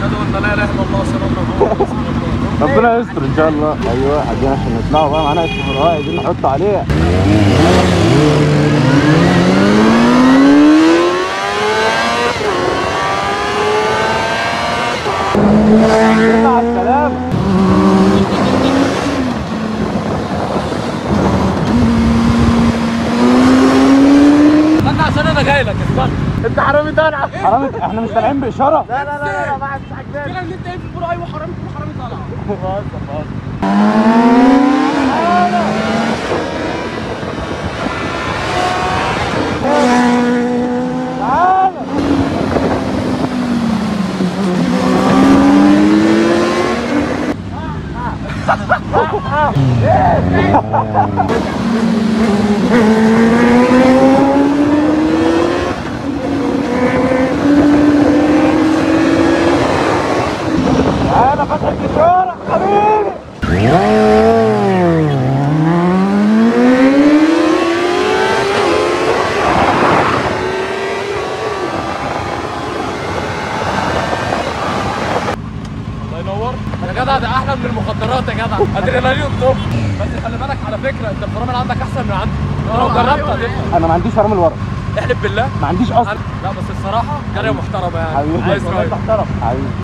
اشهد ان لا اله الا الله واشهد ان محمدا رسول الله. ربنا يستر ان شاء الله. ايوه عايزين عشان نطلعوا بقى معانا الكاميرا، عايزين نحط عليها. مع السلامة. استنى عشان انا جاي لك، استنى. انت حرامي طالع. حرامي؟ احنا مش طالعين باشاره. لا لا لا لا، ما عادش عجباني. كده اللي انت قايل بتقول ايوه حرامي، تقول حرامي طالع. بهزر. انا فتحت الشارع حبيبي. الله ينور يا جدع، ده احلى من المخدرات يا جدع. ادرينالين توب. بس خلي بالك على فكره، انت الفرامل عندك احسن من عندي. لو جربت هتفهم. انا ما عنديش فرامل ورا. احلف بالله ما عنديش اصلا. لا بس الصراحه جاريه محترمه يعني. حبيبي عايز رايك محترم حبيبي.